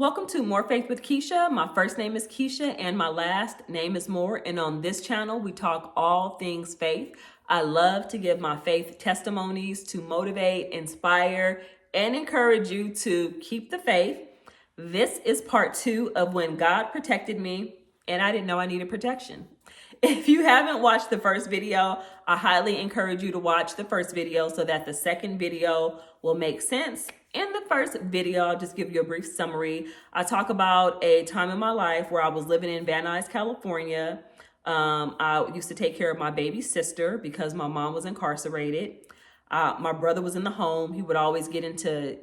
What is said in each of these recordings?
Welcome to More Faith with Keisha. My first name is Keisha and my last name is Moore. And on this channel, we talk all things faith. I love to give my faith testimonies to motivate, inspire, and encourage you to keep the faith. This is part 2 of when God protected me and I didn't know I needed protection. If you haven't watched the first video, I highly encourage you to watch the first video so that the second video will make sense. In the first video, I'll just give you a brief summary. I talk about a time in my life where I was living in Van Nuys, California. I used to take care of my baby sister because my mom was incarcerated. My brother was in the home. He would always get into,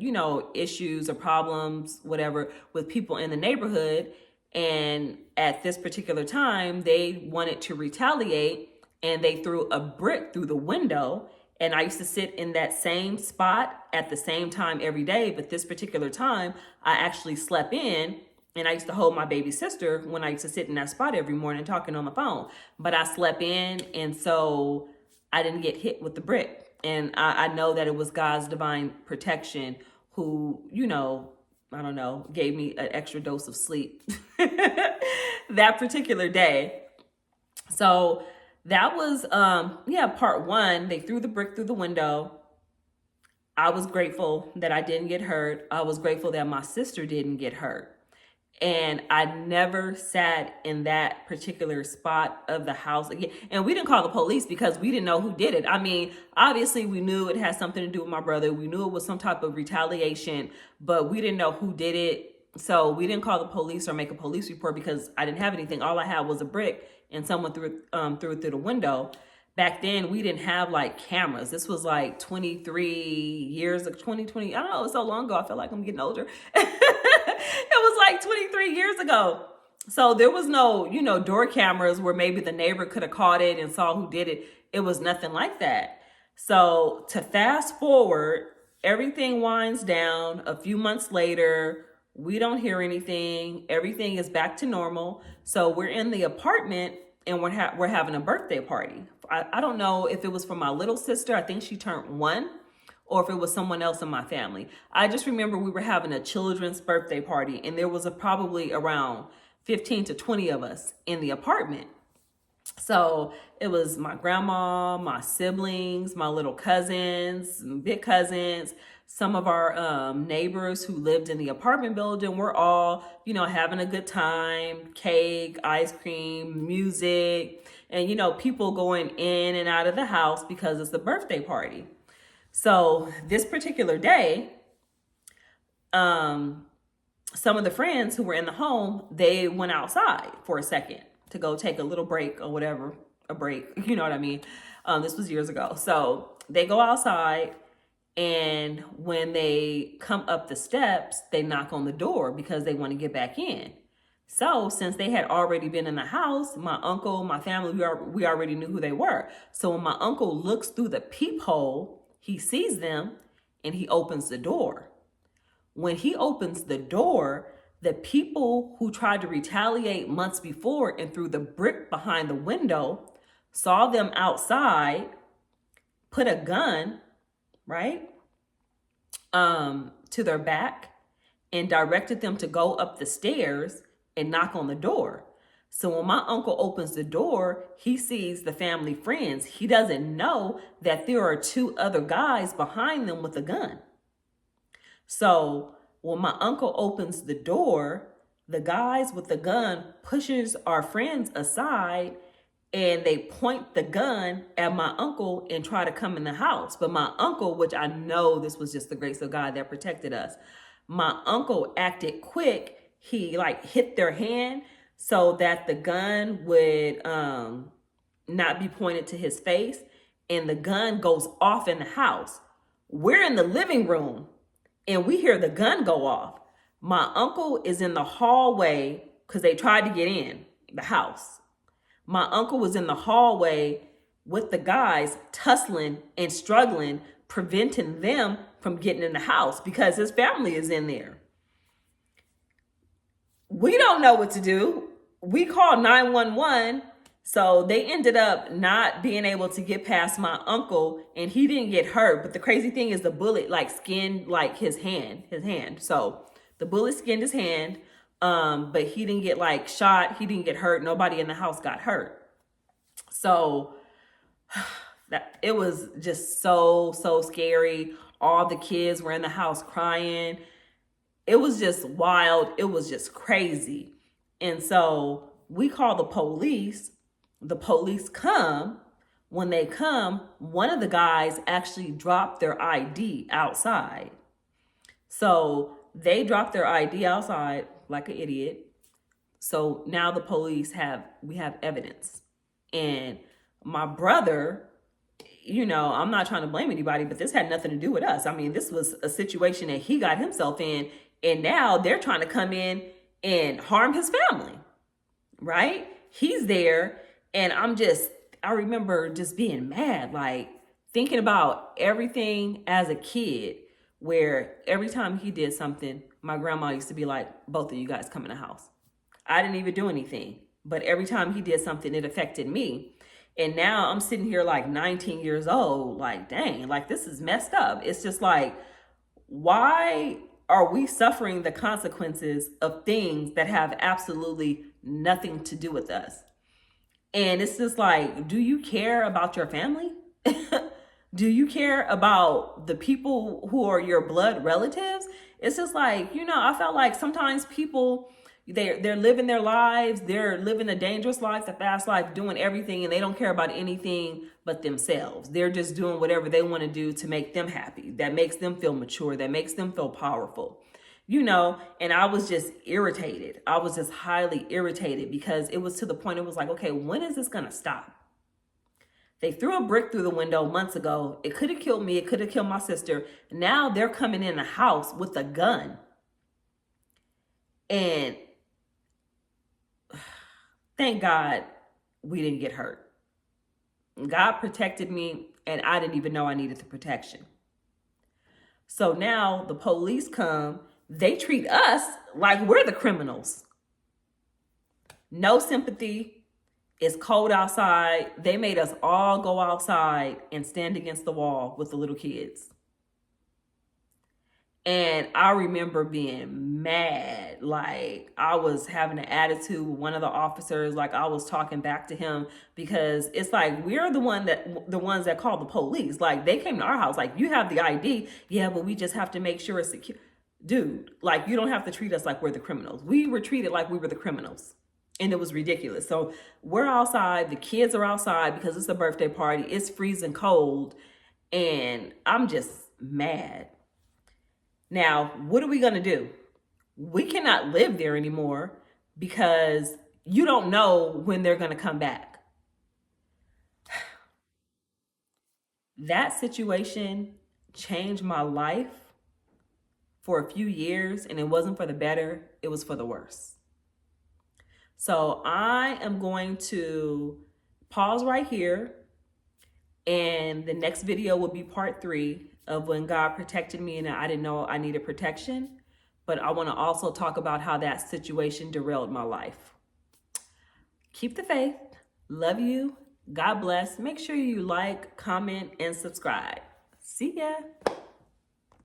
issues or problems, whatever, with people in the neighborhood. And at this particular time, they wanted to retaliate and they threw a brick through the window. And I used to sit in that same spot at the same time every day. But this particular time, I actually slept in and I used to hold my baby sister when I used to sit in that spot every morning talking on the phone. But I slept in and so I didn't get hit with the brick. And I know that it was God's divine protection who, gave me an extra dose of sleep that particular day. So that was, part 1. They threw the brick through the window. I was grateful that I didn't get hurt. I was grateful that my sister didn't get hurt. And I never sat in that particular spot of the house again. And we didn't call the police because we didn't know who did it. I mean, obviously we knew it had something to do with my brother. We knew it was some type of retaliation, but we didn't know who did it. So we didn't call the police or make a police report because I didn't have anything. All I had was a brick and someone threw it through the window. Back then, we didn't have like cameras. This was like 23 years of 2020. I don't know, it was so long ago. I feel like I'm getting older. It was like 23 years ago. So there was no, door cameras where maybe the neighbor could have caught it and saw who did it. It was nothing like that. So to fast forward, everything winds down. A few months later, we don't hear anything. Everything is back to normal. So we're in the apartment and we're having a birthday party. I don't know if it was for my little sister. I think she turned 1, or if it was someone else in my family. I just remember we were having a children's birthday party and there was probably around 15 to 20 of us in the apartment. So it was my grandma, my siblings, my little cousins, big cousins, some of our neighbors who lived in the apartment building. We're all, having a good time, cake, ice cream, music, and, people going in and out of the house because it's the birthday party. So this particular day, some of the friends who were in the home, they went outside for a second to go take a little break or whatever, a break, you know what I mean? This was years ago. So they go outside and when they come up the steps, they knock on the door because they want to get back in. So since they had already been in the house, my uncle, my family, we already knew who they were. So when my uncle looks through the peephole, he sees them and he opens the door. When he opens the door, the people who tried to retaliate months before and threw the brick behind the window saw them outside, put a gun, right, to their back and directed them to go up the stairs and knock on the door. So when my uncle opens the door, he sees the family friends. He doesn't know that there are 2 other guys behind them with a gun. So when my uncle opens the door, the guys with the gun pushes our friends aside and they point the gun at my uncle and try to come in the house. But my uncle, which I know this was just the grace of God that protected us, my uncle acted quick. He hit their hand so that the gun would not be pointed to his face, and the gun goes off in the house. We're in the living room and we hear the gun go off. My uncle is in the hallway because they tried to get in the house. My uncle was in the hallway with the guys tussling and struggling, preventing them from getting in the house because his family is in there. We don't know what to do. We called 911. So they ended up not being able to get past my uncle and he didn't get hurt. But the crazy thing is the bullet skinned his hand. So The bullet skinned his hand, but he didn't get like shot. He didn't get hurt. Nobody in the house got hurt. So that it was just so scary. All the kids were in the house crying. It was just wild. It was just crazy. And so we call the police. The police come. When they come, one of the guys actually dropped their ID outside. So they dropped their ID outside like an idiot. So now the police we have evidence. And my brother, I'm not trying to blame anybody, but this had nothing to do with us. I mean, this was a situation that he got himself in, and now they're trying to come in and harm his family, right? He's there, and I remember just being mad, like thinking about everything as a kid, where every time he did something, my grandma used to be like, both of you guys come in the house. I didn't even do anything, but every time he did something, it affected me. And now I'm sitting here like 19 years old, like, dang, like this is messed up. It's just like, why are we suffering the consequences of things that have absolutely nothing to do with us? And it's just like, do you care about your family? Do you care about the people who are your blood relatives? It's just like, I felt like sometimes people, they're living their lives, they're living a dangerous life, the fast life, doing everything, and they don't care about anything but themselves. They're just doing whatever they want to do to make them happy, that makes them feel mature, that makes them feel powerful. And I was just irritated. I was just highly irritated because it was to the point, it was like, okay, when is this going to stop? They threw a brick through the window months ago. It could have killed me. It could have killed my sister. Now they're coming in the house with a gun. And thank God we didn't get hurt. God protected me, and I didn't even know I needed the protection. So now the police come. They treat us like we're the criminals. No sympathy. It's cold outside. They made us all go outside and stand against the wall with the little kids. And I remember being mad. Like I was having an attitude with one of the officers. Like I was talking back to him because it's like, we're the ones that called the police. Like they came to our house. Like, you have the ID. Yeah, but we just have to make sure it's secure. Dude, like you don't have to treat us like we're the criminals. We were treated like we were the criminals. And it was ridiculous. So we're outside. The kids are outside because it's a birthday party. It's freezing cold. And I'm just mad. Now, what are we going to do? We cannot live there anymore because you don't know when they're going to come back. That situation changed my life for a few years, and it wasn't for the better. It was for the worse. So I am going to pause right here, and the next video will be part 3 of when God protected me and I didn't know I needed protection. But I want to also talk about how that situation derailed my life. Keep the faith. Love you. God bless. Make sure you like, comment, and subscribe. See ya.